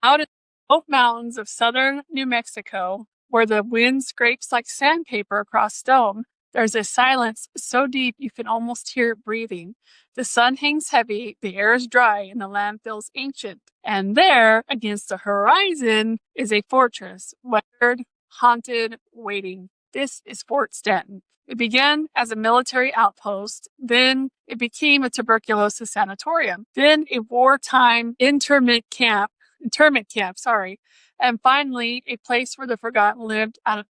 Out in the Oak Mountains of southern New Mexico, where the wind scrapes like sandpaper across stone, there's a silence so deep you can almost hear it breathing. The sun hangs heavy, the air is dry, and the land feels ancient. And there, against the horizon, is a fortress, weathered, haunted, waiting. This is Fort Stanton. It began as a military outpost, then it became a tuberculosis sanatorium, then a wartime internment camp, and finally a place where the forgotten lived out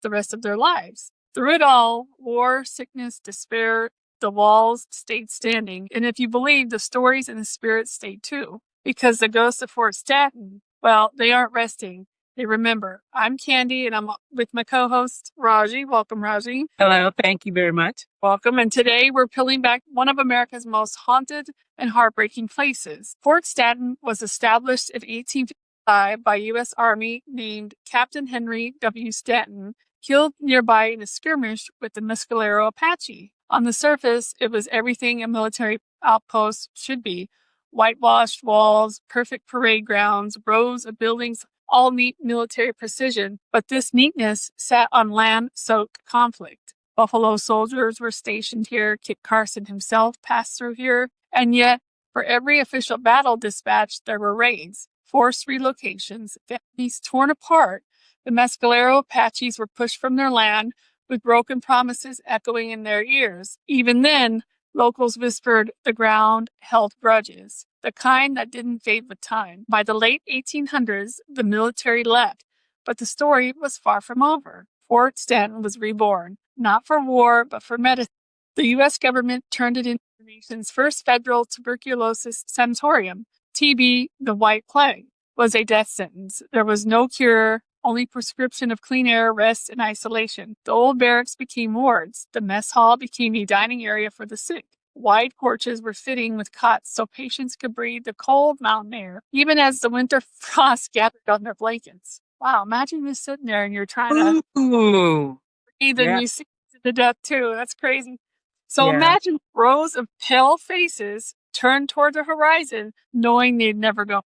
the rest of their lives. Through it all, war, sickness, despair, the walls stayed standing. And if you believe, the stories and the spirits stayed too. Because the ghosts of Fort Stanton, well, they aren't resting. They remember. I'm Candy, and I'm with my co-host, Raji. Welcome, Raji. Hello, thank you very much. Welcome. And today we're peeling back one of America's most haunted and heartbreaking places. Fort Stanton was established in 1855 by U.S. Army named Captain Henry W. Stanton, killed nearby in a skirmish with the Mescalero Apache. On the surface, it was everything a military outpost should be. Whitewashed walls, perfect parade grounds, rows of buildings, all neat military precision. But this neatness sat on land-soaked conflict. Buffalo soldiers were stationed here. Kit Carson himself passed through here. And yet, for every official battle dispatched, there were raids, forced relocations, families torn apart. The Mescalero Apaches were pushed from their land with broken promises echoing in their ears. Even then, locals whispered the ground held grudges, the kind that didn't fade with time. By the late 1800s, the military left, but the story was far from over. Fort Stanton was reborn, not for war, but for medicine. The U.S. government turned it into the nation's first federal tuberculosis sanatorium. TB, the White Plague, was a death sentence. There was no cure, only prescription of clean air, rest, and isolation. The old barracks became wards. The mess hall became a dining area for the sick. Wide porches were fitting with cots so patients could breathe the cold mountain air, even as the winter frost gathered on their blankets. Wow, imagine just sitting there and you're trying to breathe and you see the death too. That's crazy. So imagine rows of pale faces turned toward the horizon, knowing they'd never go home.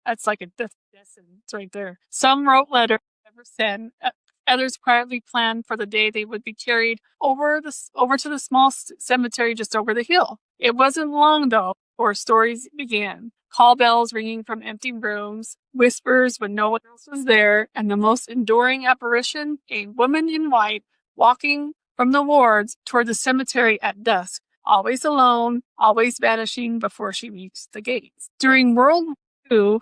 That's like a death sentence right there. Some wrote letters never sent. Others quietly planned for the day they would be carried over to the small cemetery just over the hill. It wasn't long, though, before stories began. Call bells ringing from empty rooms, whispers when no one else was there, and the most enduring apparition, a woman in white, walking from the wards toward the cemetery at dusk, always alone, always vanishing before she reached the gates. During World War II,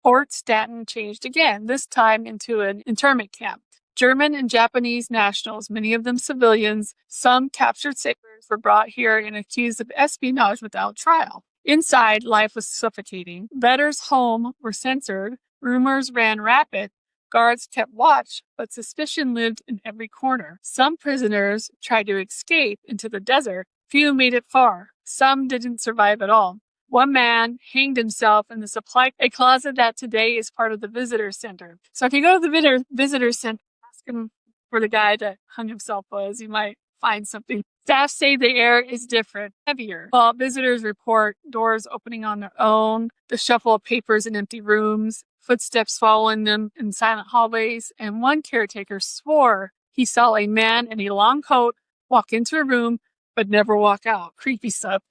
Fort Stanton changed again, this time into an internment camp. German and Japanese nationals, many of them civilians, some captured sailors, were brought here and accused of espionage without trial. Inside, life was suffocating. Letters home were censored. Rumors ran rapid. Guards kept watch, but suspicion lived in every corner. Some prisoners tried to escape into the desert. Few made it far. Some didn't survive at all. One man hanged himself in the supply a closet that today is part of the visitor center. So if you go to the visitor center, ask him where the guy that hung himself was. You might find something. Staff say the air is different, heavier. While visitors report doors opening on their own, the shuffle of papers in empty rooms, footsteps following them in silent hallways, and one caretaker swore he saw a man in a long coat walk into a room but never walk out. Creepy stuff.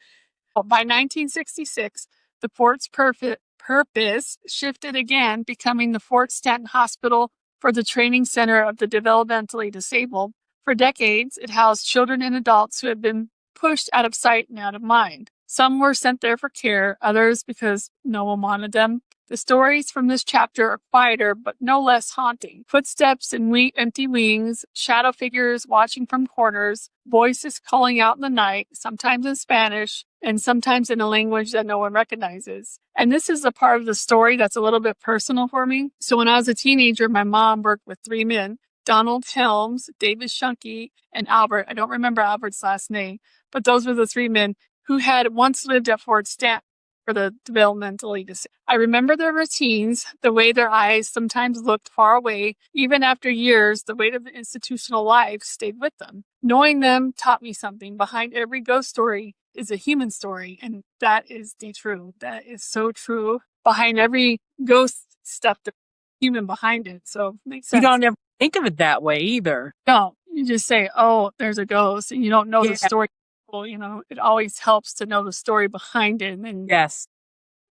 By 1966, the fort's purpose shifted again, becoming the Fort Stanton Hospital for the Training Center of the Developmentally Disabled. For decades, it housed children and adults who had been pushed out of sight and out of mind. Some were sent there for care, others because no one wanted them. The stories from this chapter are quieter, but no less haunting. Footsteps in empty wings, shadow figures watching from corners, voices calling out in the night, sometimes in Spanish, and sometimes in a language that no one recognizes. And this is the part of the story that's a little bit personal for me. So when I was a teenager, my mom worked with three men, Donald Helms, David Shunke, and Albert. I don't remember Albert's last name, but those were the three men who had once lived at Fort Stanton for the developmentally disabled. I remember their routines, the way their eyes sometimes looked far away. Even after years, the weight of the institutional life stayed with them. Knowing them taught me something. Behind every ghost story is a human story, and that is the true. That is so true. Behind every ghost stuff, there's a human behind it. So it makes You sense. don't ever think of it that way either. No, you just say, "Oh, there's a ghost," and you don't know Yeah. the story. Well, it always helps to know the story behind it and Yes.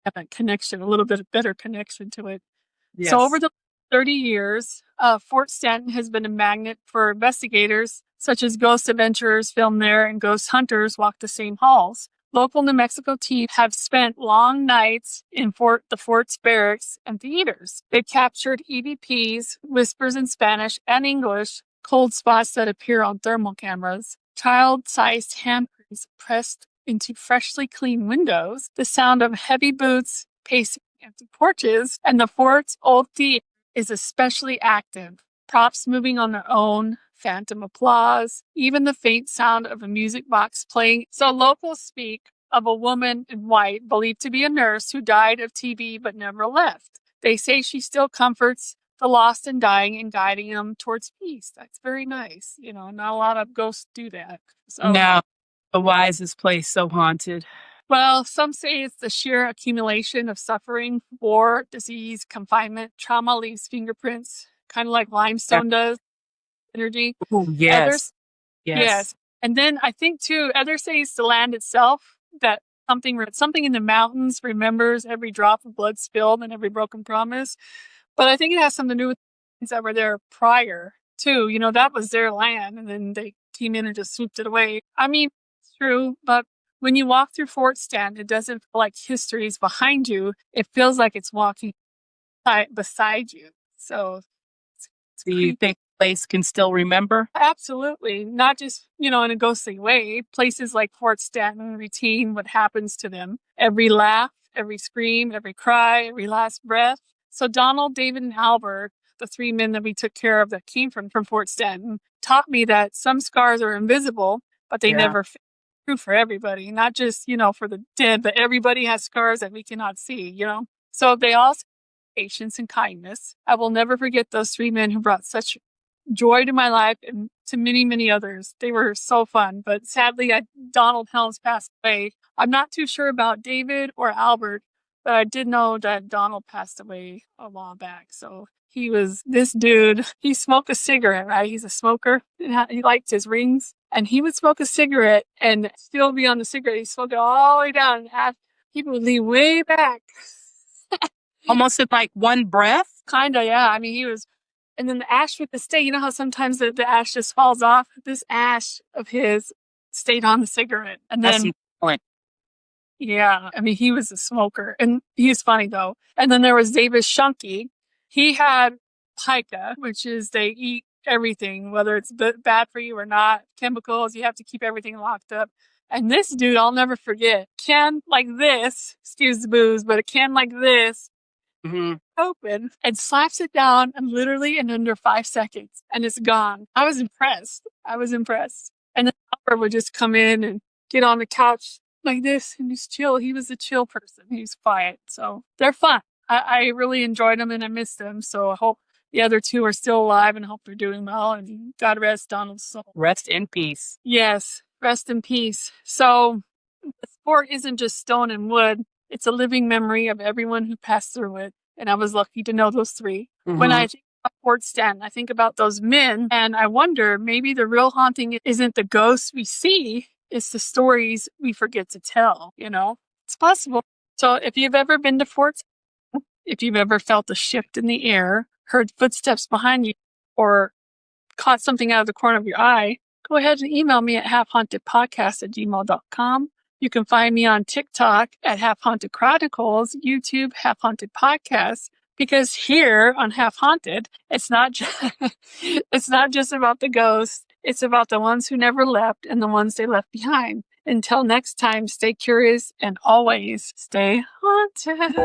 have a connection, a little bit better connection to it. So over Yes. the 30 years, Fort Stanton has been a magnet for investigators, such as ghost adventurers film there and ghost hunters walk the same halls. Local New Mexico teams have spent long nights in the fort's barracks and theaters. They've captured EVPs, whispers in Spanish and English, cold spots that appear on thermal cameras, child-sized handprints pressed into freshly cleaned windows, the sound of heavy boots pacing empty porches, and the fort's old theater is especially active. Props moving on their own, phantom applause, even the faint sound of a music box playing. So locals speak of a woman in white believed to be a nurse who died of TB but never left. They say she still comforts the lost and dying and guiding them towards peace. That's very nice. Not a lot of ghosts do that. So No, the wisest place so haunted. well, some say it's the sheer accumulation of suffering, war, disease, confinement. Trauma leaves fingerprints, kind of like limestone does, energy. Oh, yes. Yes. And then I think too, others say it's the land itself that something in the mountains remembers every drop of blood spilled and every broken promise. But I think it has something to do with things that were there prior too. That was their land, and then they came in and just swooped it away. I mean, it's true, but when you walk through Fort Stanton, it doesn't feel like history is behind you. It feels like it's walking beside you. So it's Do you think the place can still remember? absolutely. Not just, in a ghostly way. Places like Fort Stanton retain what happens to them. Every laugh, every scream, every cry, every last breath. So Donald, David, and Albert, the three men that we took care of that came from Fort Stanton, taught me that some scars are invisible, but they never fit. True for everybody, not just, for the dead, but everybody has scars that we cannot see. So they all patience and kindness. I will never forget those three men who brought such joy to my life and to many, many others. They were so fun, but sadly, Donald Helms passed away. I'm not too sure about David or Albert, but I did know that Donald passed away a while back. So he was this dude. He smoked a cigarette, right? He's a smoker, and he liked his rings. And he would smoke a cigarette and still be on the cigarette. He smoked it all the way down. And people would lean way back. Almost in like one breath? Kinda, yeah. I mean, and then the ash would stay. You know how sometimes the ash just falls off? This ash of his stayed on the cigarette. And then, yeah, I mean, he was a smoker. And he's funny, though. And then there was David Shunky. He had pica, which is they eat everything, whether it's bad for you or not, chemicals. You have to keep everything locked up. And this dude, I'll never forget, can like this, excuse the booze, but a can like this, open and slaps it down and literally in under 5 seconds and it's gone. I was impressed. And then Albert would just come in and get on the couch like this and just chill. He was a chill person. He was quiet. So they're fun. I really enjoyed them and I missed them. So I hope the other two are still alive and hope they're doing well. And God rest Donald's soul. Rest in peace. Yes. Rest in peace. So the fort isn't just stone and wood. It's a living memory of everyone who passed through it. And I was lucky to know those three. When I think about Fort Stanton, I think about those men. And I wonder, maybe the real haunting isn't the ghosts we see. It's the stories we forget to tell. It's possible. So if you've ever been to Fort Stanton, if you've ever felt a shift in the air, heard footsteps behind you, or caught something out of the corner of your eye, go ahead and email me at halfhauntedpodcast@gmail.com. You can find me on TikTok at Half Haunted Chronicles, YouTube Half Haunted Podcasts, because here on Half Haunted, it's not just about the ghosts. It's about the ones who never left and the ones they left behind. Until next time, stay curious and always stay haunted.